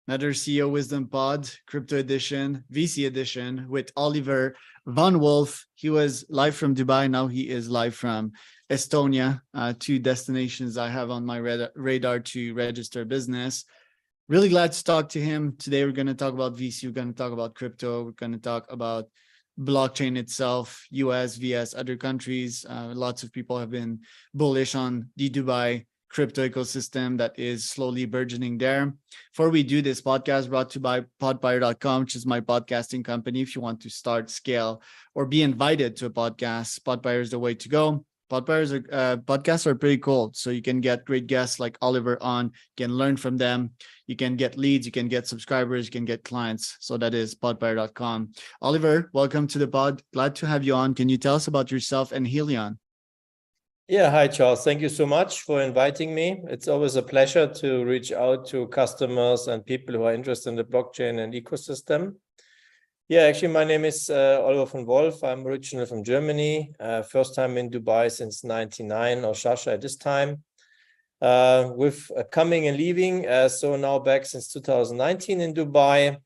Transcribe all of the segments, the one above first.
another CEO Wisdom Pod, Crypto Edition, VC Edition with Oliver von Wolff. He was live from Dubai. Now he is live from Estonia, two destinations I have on my radar to register business. Really glad to talk to him. Today, we're going to talk about VC. We're going to talk about crypto. We're going to talk about blockchain itself, US, VS, other countries. Lots of people have been bullish on the Dubai crypto ecosystem that is slowly burgeoning there. Before we do this podcast, brought to you by podbuyer.com, which is my podcasting company. If you want to start, scale, or be invited to a podcast, Podbuyer is the way to go. Podcasts are pretty cool. So you can get great guests like Oliver on, you can learn from them. You can get leads, you can get subscribers, you can get clients. So that is podbuyer.com. Oliver, welcome to the pod. Glad to have you on. Can you tell us about yourself and Helion? Yeah, hi, Charles. Thank you so much for inviting me. It's always a pleasure to reach out to customers and people who are interested in the blockchain and ecosystem. Yeah, actually, my name is Oliver von Wolff. I'm originally from Germany. First time in Dubai since 99, or Shasha at this time. With coming and leaving, so now back since 2019 in Dubai.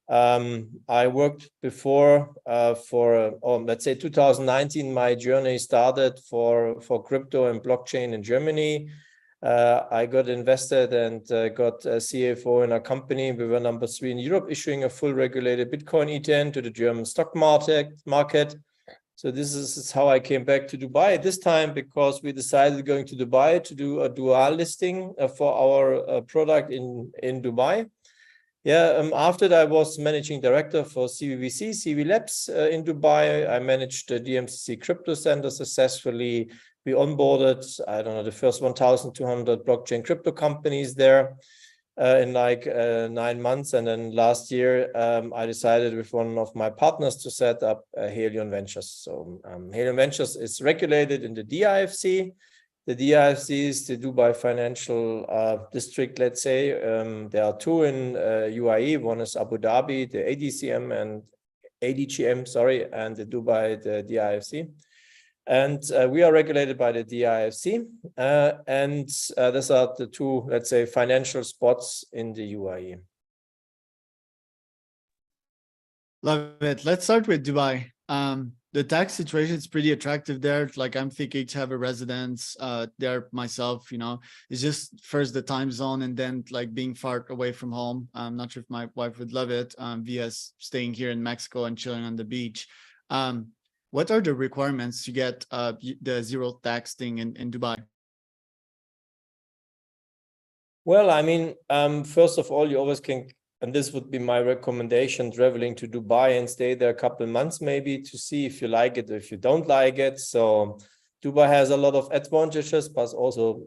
I worked before let's say 2019, my journey started for crypto and blockchain in Germany. I got invested and got a CFO in a company. We were number 3 in Europe, issuing a full regulated Bitcoin ETF to the German stock market. So this is how I came back to Dubai this time, because we decided going to Dubai to do a dual listing for our product in Dubai. Yeah, after that, I was managing director for CV Labs in Dubai. I managed the DMCC Crypto Center successfully. We onboarded, I don't know, the first 1,200 blockchain crypto companies there in like 9 months. And then last year, I decided with one of my partners to set up Helion Ventures. So Helion Ventures is regulated in the DIFC. The DIFC is the Dubai Financial District, let's say. There are 2 in UAE. One is Abu Dhabi, the ADGM, and the Dubai, the DIFC. And we are regulated by the DIFC. And those are the 2, let's say, financial spots in the UAE. Love it. Let's start with Dubai. The tax situation is pretty attractive there. Like, I'm thinking to have a residence there myself, it's just first the time zone and then like being far away from home. I'm not sure if my wife would love it, via staying here in Mexico and chilling on the beach. What are the requirements to get the zero tax thing in Dubai? Well, I mean, first of all, you always can, and this would be my recommendation, traveling to Dubai and stay there a couple of months maybe to see if you like it or if you don't like it. So Dubai has a lot of advantages, but also,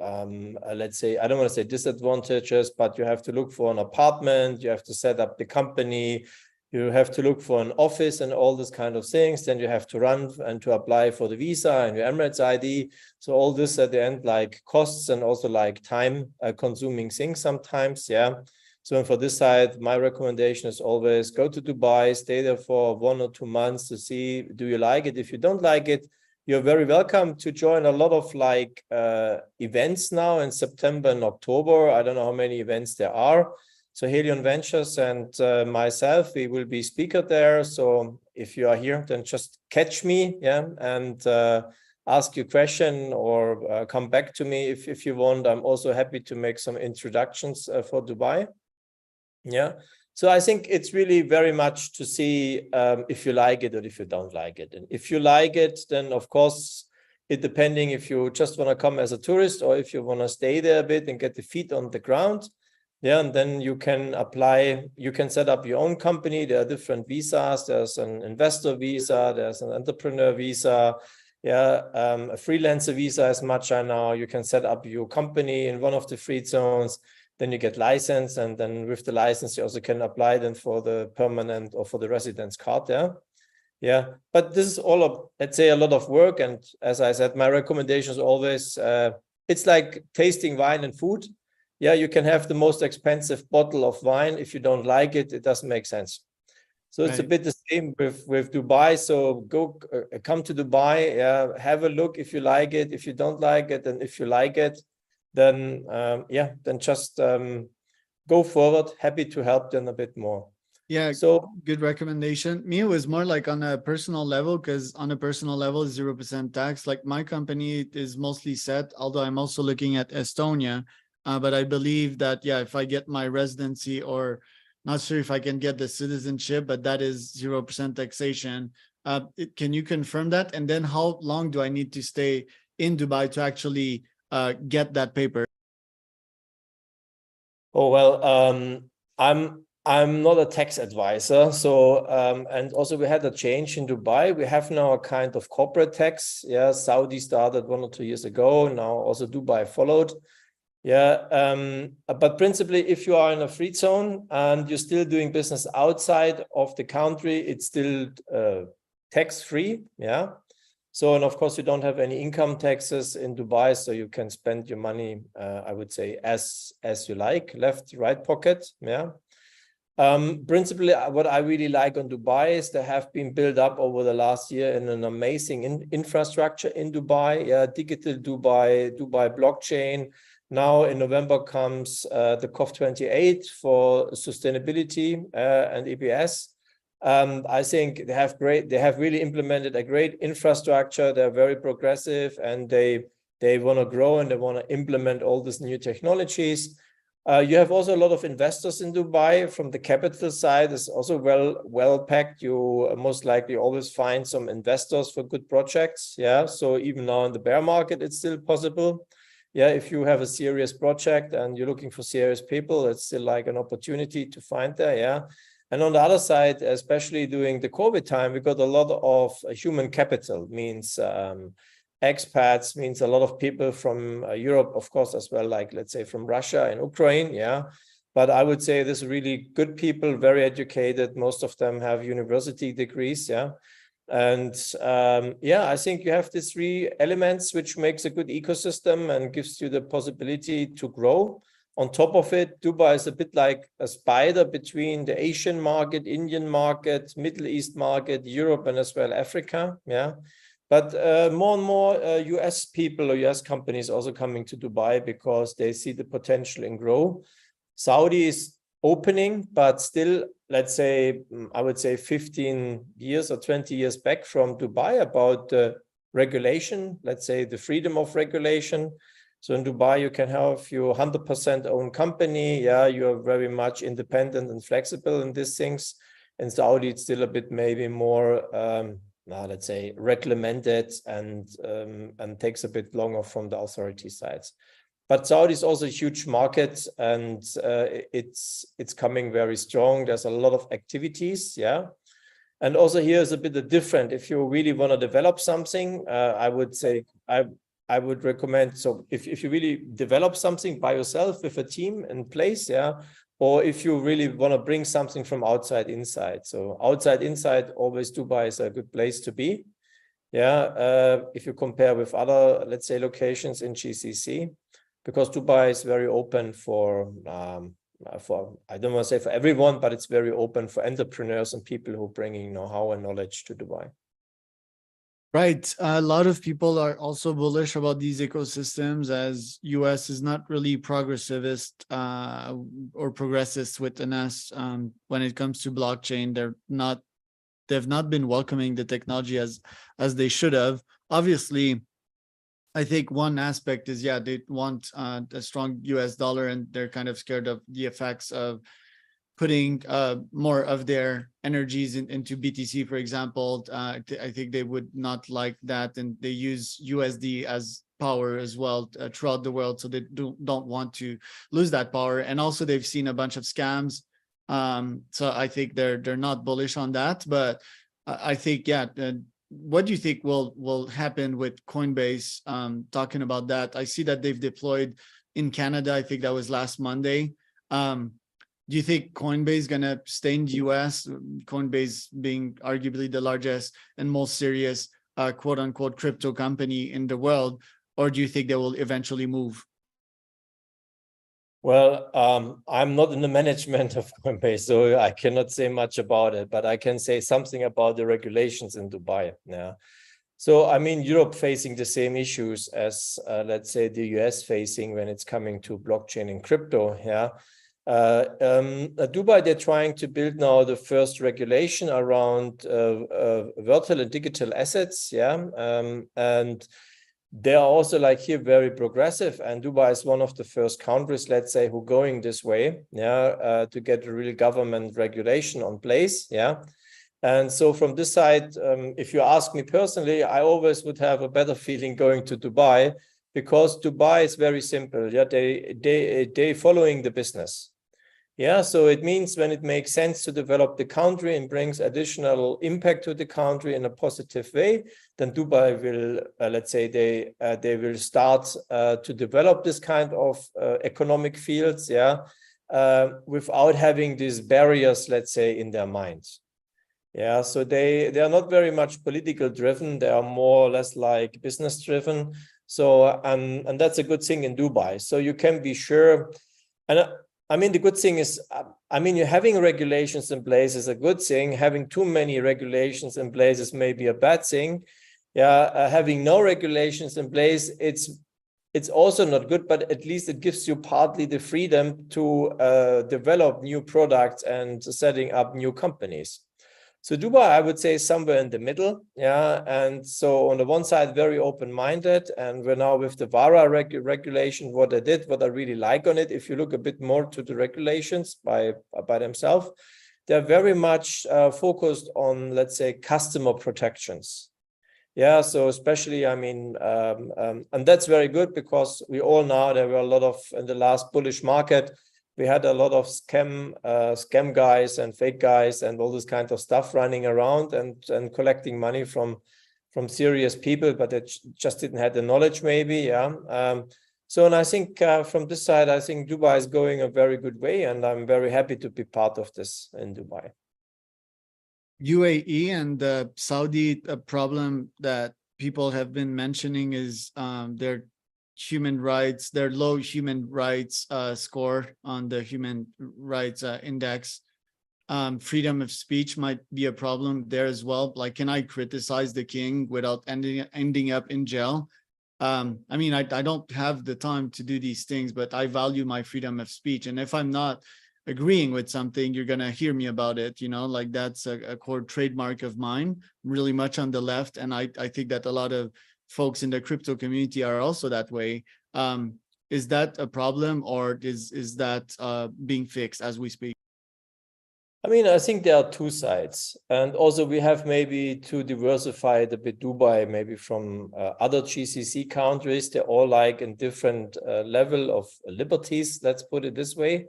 let's say, I don't want to say disadvantages, but you have to look for an apartment, you have to set up the company, you have to look for an office and all this kind of things. Then you have to run and to apply for the visa and your Emirates ID. So all this at the end, like costs and also like time consuming things sometimes. Yeah. So for this side, my recommendation is always go to Dubai, stay there for 1 or 2 months to see, do you like it? If you don't like it, you're very welcome to join a lot of like events now in September and October. I don't know how many events there are. So Helion Ventures and myself, we will be speaker there. So if you are here, then just catch me, yeah, and ask your question or come back to me if you want. I'm also happy to make some introductions for Dubai. Yeah, so I think it's really very much to see if you like it or if you don't like it. And if you like it, then of course, it depending if you just want to come as a tourist or if you want to stay there a bit and get the feet on the ground. Yeah, and then you can apply, you can set up your own company. There are different visas. There's an investor visa, there's an entrepreneur visa, yeah, a freelancer visa as much I know. You can set up your company in one of the free zones, then you get license, and then with the license, you also can apply then for the permanent or for the residence card, yeah. Yeah, but this is all of, let's say, a lot of work. And as I said, my recommendation is always, it's like tasting wine and food. Yeah, you can have the most expensive bottle of wine. If you don't like it, it doesn't make sense. So it's a bit the same with Dubai. So come to Dubai, have a look if you like it. If you don't like it, and if you like it, then then just go forward. Happy to help them a bit more. Yeah, so good recommendation. Me, it was more like on a personal level, because on a personal level, 0% tax. Like my company is mostly set, although I'm also looking at Estonia. But I believe that, yeah, if I get my residency, or not sure if I can get the citizenship, but that is 0% taxation. Can you confirm that? And then how long do I need to stay in Dubai to actually get that paper? Oh, well, I'm not a tax advisor. So, and also we had a change in Dubai. We have now a kind of corporate tax. Yeah, Saudi started 1 or 2 years ago. Now also Dubai followed. Yeah, but principally, if you are in a free zone and you're still doing business outside of the country, it's still tax-free. Yeah. So, and of course, you don't have any income taxes in Dubai, so you can spend your money, I would say, as you like, left, right pocket. Yeah. Principally, what I really like on Dubai is they have been built up over the last year in an amazing infrastructure in Dubai. Yeah, digital Dubai, Dubai blockchain. Now in November comes the COP28 for sustainability and EBS. I think they have really implemented a great infrastructure. They're very progressive, and they want to grow and they want to implement all these new technologies. You have also a lot of investors in Dubai. From the capital side, it's also well packed. You most likely always find some investors for good projects. Yeah, so even now in the bear market, it's still possible. Yeah, if you have a serious project and you're looking for serious people, it's still like an opportunity to find there. Yeah. And on the other side, especially during the COVID time, we got a lot of human capital, means expats, means a lot of people from Europe, of course, as well, like let's say from Russia and Ukraine. Yeah. But I would say this really good people, very educated. Most of them have university degrees. Yeah. And yeah, I think you have these 3 elements, which makes a good ecosystem and gives you the possibility to grow. On top of it, Dubai is a bit like a spider between the Asian market, Indian market, Middle East market, Europe, and as well Africa. Yeah. But more and more US people or US companies also coming to Dubai because they see the potential and grow. Saudi is opening, but still, let's say, I would say 15 years or 20 years back from Dubai about the regulation, let's say the freedom of regulation. So in Dubai, you can have your 100% own company. Yeah, you're very much independent and flexible in these things. In Saudi, it's still a bit maybe more, let's say, regulated and takes a bit longer from the authority sides. But Saudi is also a huge market, and it's coming very strong. There's a lot of activities, yeah. And also here is a bit different. If you really want to develop something, I would say I would recommend. So if you really develop something by yourself with a team in place, yeah, or if you really want to bring something from outside inside. So outside inside, always Dubai is a good place to be. Yeah, if you compare with other, let's say, locations in GCC. Because Dubai is very open for I don't want to say for everyone, but it's very open for entrepreneurs and people who are bringing know-how and knowledge to Dubai. Right. A lot of people are also bullish about these ecosystems, as US is not really progressivist or progressist with an S when it comes to blockchain. They've not been welcoming the technology as they should have. Obviously, I think one aspect is, yeah, they want a strong US dollar, and they're kind of scared of the effects of putting more of their energies into BTC, for example. I think they would not like that, and they use USD as power as well throughout the world, so they don't want to lose that power. And also, they've seen a bunch of scams, so I think they're not bullish on that. But I think, yeah. What do you think will happen with Coinbase? Talking about that, I see that they've deployed in Canada. I think that was last Monday. Do you think Coinbase is going to stay in the US? Coinbase being arguably the largest and most serious quote unquote crypto company in the world, or do you think they will eventually move? Well, I'm not in the management of Coinbase, so I cannot say much about it, but I can say something about the regulations in Dubai. Yeah. So, I mean, Europe facing the same issues as, let's say, the US facing when it's coming to blockchain and crypto. Yeah. Dubai, they're trying to build now the first regulation around virtual and digital assets, and they are also like here very progressive, and Dubai is one of the first countries, let's say, who going this way, to get a real government regulation on place, And so from this side, if you ask me personally, I always would have a better feeling going to Dubai, because Dubai is very simple. They following the business. So it means when it makes sense to develop the country and brings additional impact to the country in a positive way, then Dubai will, let's say, they will start to develop this kind of economic fields, without having these barriers, let's say, in their minds. So they are not very much political driven. They are more or less like business driven. So and that's a good thing in Dubai. So you can be sure. And I mean, the good thing is, I mean, you're having regulations in place is a good thing. Having too many regulations in place is maybe a bad thing. Having no regulations in place, it's also not good, but at least it gives you partly the freedom to develop new products and setting up new companies. So Dubai, I would say, is somewhere in the middle, and so on the one side, very open-minded, and we're now with the VARA regulation, what I really like on it, if you look a bit more to the regulations by themselves, they're very much focused on, let's say, customer protections. So especially, I mean, and that's very good, because we all know there were a lot of, in the last bullish market, we had a lot of scam guys and fake guys and all this kind of stuff running around and collecting money from serious people, but they just didn't have the knowledge, maybe. So, and I think from this side, I think Dubai is going a very good way, and I'm very happy to be part of this in Dubai. UAE and the Saudi problem that people have been mentioning is their human rights, their low human rights score on the human rights index. Freedom of speech might be a problem there as well. Like, can I criticize the king without ending up in jail? I mean, I don't have the time to do these things, but I value my freedom of speech. And if I'm not agreeing with something, you're going to hear me about it, like that's a core trademark of mine, really much on the left. And I think that a lot of folks in the crypto community are also that way. Is that a problem, or is that being fixed as we speak? I mean, I think there are two sides, and also we have maybe to diversify it a bit Dubai, maybe from other GCC countries. They're all like in different level of liberties, let's put it this way.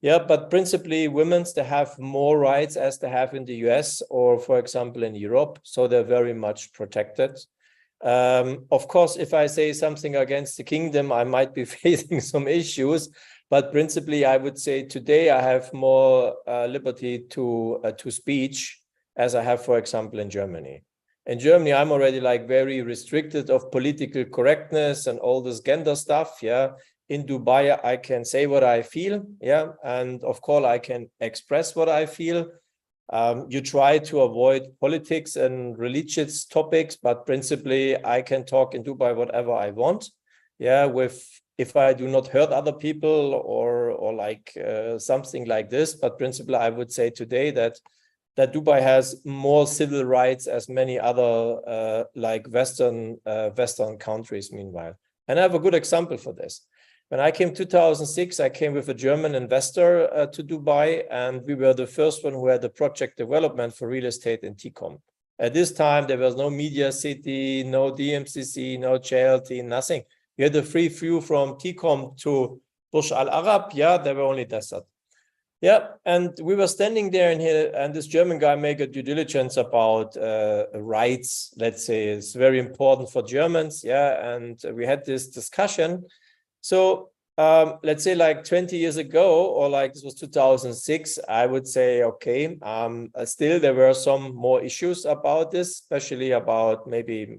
But principally women's, they have more rights as they have in the US or, for example, in Europe. So they're very much protected. Of course, if I say something against the kingdom, I might be facing some issues, but principally I would say today I have more liberty to speech as I have, for example, in Germany. In Germany, I'm already like very restricted of political correctness and all this gender stuff. In Dubai, I can say what I feel. And of course, I can express what I feel. You try to avoid politics and religious topics, but principally I can talk in Dubai whatever I want. If I do not hurt other people or like something like this. But principally, I would say today that Dubai has more civil rights as many other like Western countries. Meanwhile, and I have a good example for this. When I came 2006, I came with a German investor to Dubai, and we were the first one who had the project development for real estate in TCOM. At this time, there was no Media City, no DMCC, no JLT, nothing. We had a free view from TCOM to Burj Al Arab. There were only desert. And we were standing there and this German guy made a due diligence about rights. Let's say it's very important for Germans. And we had this discussion. So let's say like 20 years ago, or like this was 2006, I would say, okay, still there were some more issues about this, especially about maybe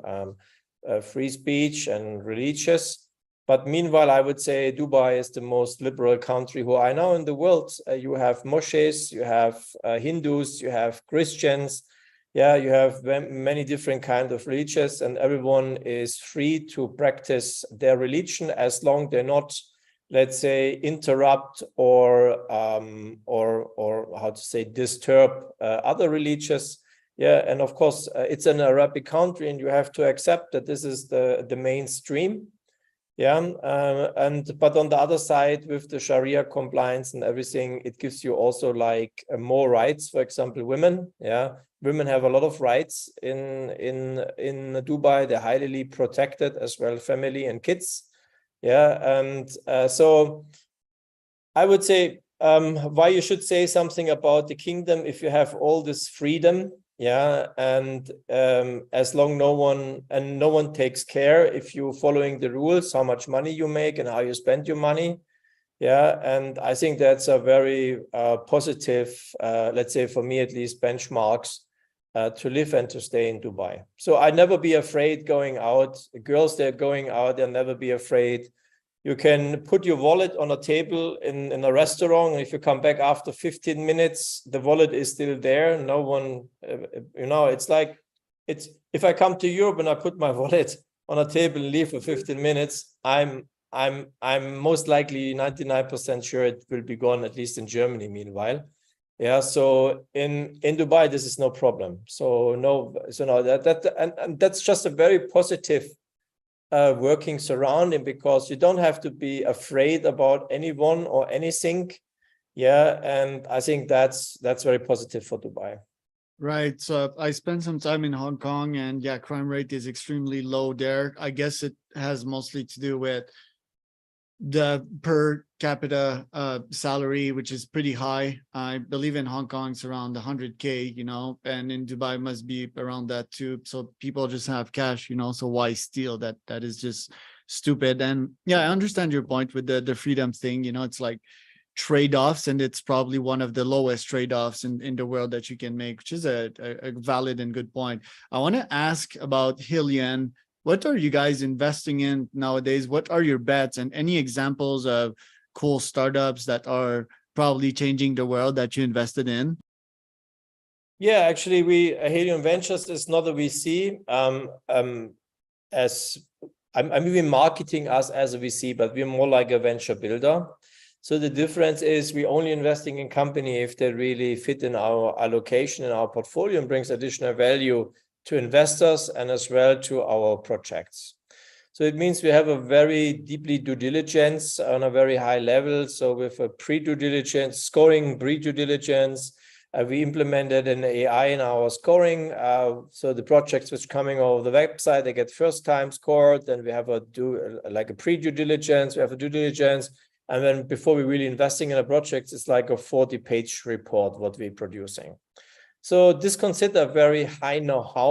free speech and religious. But meanwhile, I would say Dubai is the most liberal country who I know in the world. You have mosques, you have Hindus, you have Christians. You have many different kinds of religions, and everyone is free to practice their religion as long they're not let's say, interrupt or how to say, disturb other religious. Yeah, and of course, it's an Arabic country, and you have to accept that this is the mainstream. Yeah, but on the other side, with the Sharia compliance and everything, it gives you also like more rights. For example, women. Yeah, women have a lot of rights in Dubai. They're highly protected as well, family and kids. Yeah, and so I would say why you should say something about the kingdom if you have all this freedom. Yeah, and as long no one takes care if you're following the rules, how much money you make and how you spend your money. Yeah, and I think that's a very positive, let's say for me at least, benchmarks to live and to stay in Dubai. So I'd never be afraid going out. Girls, they're going out, they'll never be afraid. You can put your wallet on a table in a restaurant. And if you come back after 15 minutes, the wallet is still there. No one, it's like, if I come to Europe and I put my wallet on a table and leave for 15 minutes, I'm most likely 99% sure it will be gone, at least in Germany meanwhile. Yeah, so in Dubai, this is no problem. So that's just a very positive working surrounding, because you don't have to be afraid about anyone or anything. Yeah, and I think that's very positive for Dubai. Right. So I spent some time in Hong Kong, and yeah, crime rate is extremely low there. I guess it has mostly to do with the per capita salary, which is pretty high. I believe in Hong Kong it's around 100K, and in Dubai must be around that too. So people just have cash, so why steal? That is just stupid. And yeah, I understand your point with the freedom thing. It's like trade-offs, and it's probably one of the lowest trade-offs in the world that you can make, which is a valid and good point. I want to ask about Helion. What are you guys investing in nowadays? What are your bets, and any examples of cool startups that are probably changing the world that you invested in? Yeah, actually, Helion Ventures is not a VC. As I'm even marketing us as a VC, but we're more like a venture builder. So the difference is we're only investing in company if they really fit in our allocation in our portfolio and brings additional value to investors and as well to our projects. So it means we have a very deeply due diligence on a very high level. So with a pre-due diligence, scoring pre-due diligence, we implemented an AI in our scoring. So the projects which coming over the website, they get first time scored. Then we have a pre-due diligence, we have a due diligence. And then before we're really investing in a project, it's like a 40-page report, what we're producing. So this consider very high know-how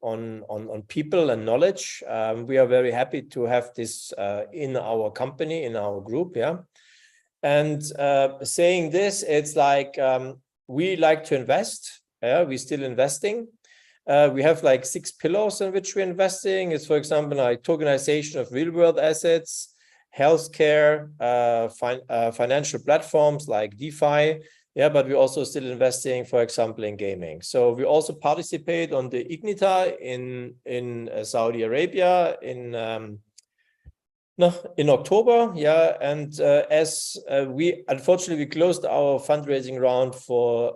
on people and knowledge. We are very happy to have this in our company, in our group, yeah. And saying this, it's like we like to invest. Yeah, we're still investing. We have like 6 pillars in which we're investing. It's, for example, like tokenization of real-world assets, healthcare, financial platforms like DeFi. Yeah, but we're also still investing, for example, in gaming. So we also participate on the Ignita in Saudi Arabia in October. Yeah, and as we unfortunately closed our fundraising round for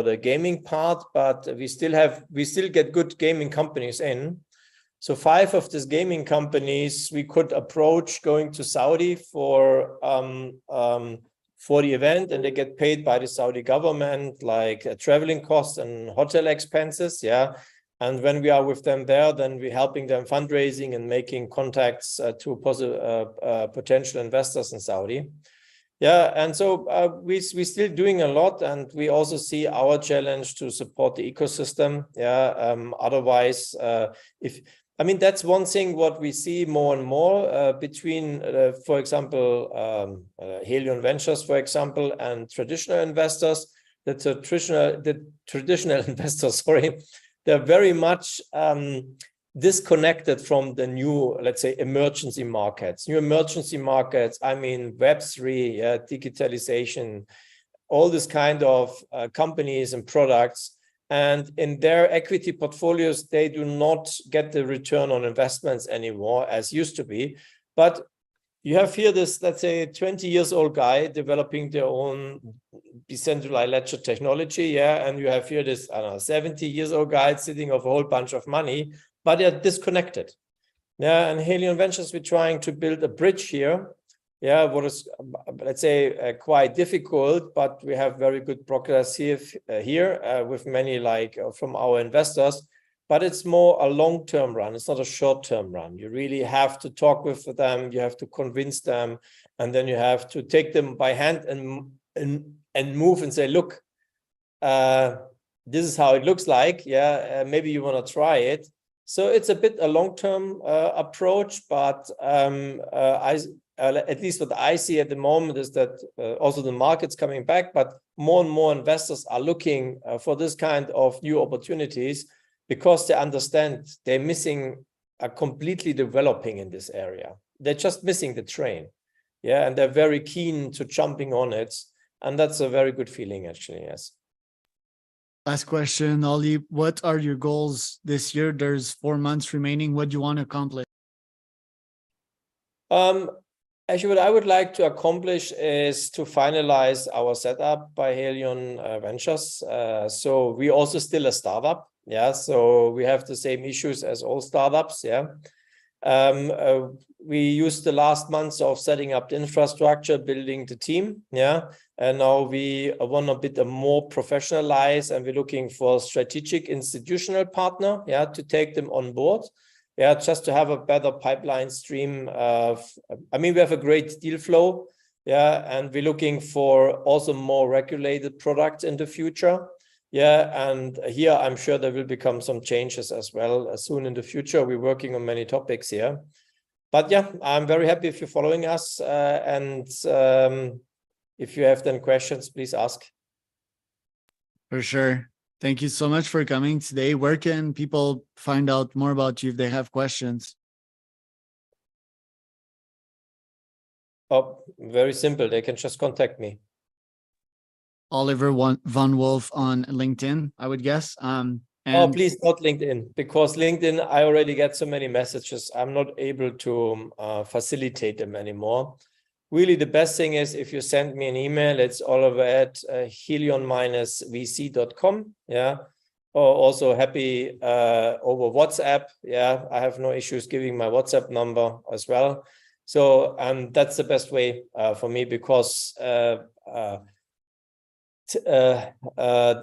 the gaming part, but we still get good gaming companies in. So 5 of these gaming companies we could approach going to Saudi for the event, and they get paid by the Saudi government, like traveling costs and hotel expenses. Yeah. And when we are with them there, then we're helping them fundraising and making contacts to potential investors in Saudi. Yeah. And so we're still doing a lot, and we also see our challenge to support the ecosystem. Yeah. Otherwise, that's one thing what we see more and more between, for example, Helion Ventures, for example, and traditional investors. The traditional investors, sorry, they're very much disconnected from the new, let's say, emergency markets. New emergency markets, Web3, digitalization, all this kind of companies and products. And in their equity portfolios, they do not get the return on investments anymore as used to be. But you have here this, let's say, 20 years old guy developing their own decentralized ledger technology, yeah, and you have here this, I don't know, 70 years old guy sitting of a whole bunch of money, but they're disconnected. Yeah, and Helion Ventures, we're trying to build a bridge here. Yeah, what is, let's say, quite difficult, but we have very good progress here with many from our investors. But it's more a long-term run. It's not a short-term run. You really have to talk with them. You have to convince them, and then you have to take them by hand and move and say, look, this is how it looks like. Yeah, maybe you want to try it. So it's a bit a long-term approach, but at least what I see at the moment is that also the market's coming back, but more and more investors are looking for this kind of new opportunities, because they understand they're missing a completely developing in this area. They're just missing the train. Yeah, and they're very keen to jumping on it. And that's a very good feeling, actually, yes. Last question, Ollie. What are your goals this year? There's 4 months remaining. What do you want to accomplish? Actually, what I would like to accomplish is to finalize our setup by Helion Ventures. So we're also still a startup. Yeah, so we have the same issues as all startups. Yeah, we used the last months of setting up the infrastructure, building the team. Yeah, and now we want a bit more professionalized, and we're looking for a strategic institutional partner. Yeah, to take them on board. Yeah, just to have a better pipeline stream. I mean, we have a great deal flow. Yeah, and we're looking for also more regulated products in the future. Yeah, and here I'm sure there will become some changes as well soon in the future. We're working on many topics here. But yeah, I'm very happy if you're following us. And if you have then questions, please ask. For sure. Thank you so much for coming today. Where can people find out more about you if they have questions? Oh, very simple. They can just contact me. Oliver Von Wolff on LinkedIn, I would guess. Oh, please not LinkedIn, because LinkedIn, I already get so many messages. I'm not able to facilitate them anymore. Really, the best thing is if you send me an email, it's Oliver at helion-vc.com. Yeah. Or also happy over WhatsApp. Yeah, I have no issues giving my WhatsApp number as well. So that's the best way for me, because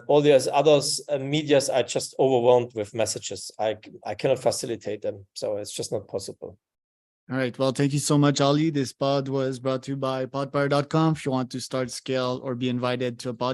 all these others medias are just overwhelmed with messages. I cannot facilitate them, so it's just not possible. All right. Well, thank you so much, Ali. This pod was brought to you by podpire.com. If you want to start, scale, or be invited to a podcast,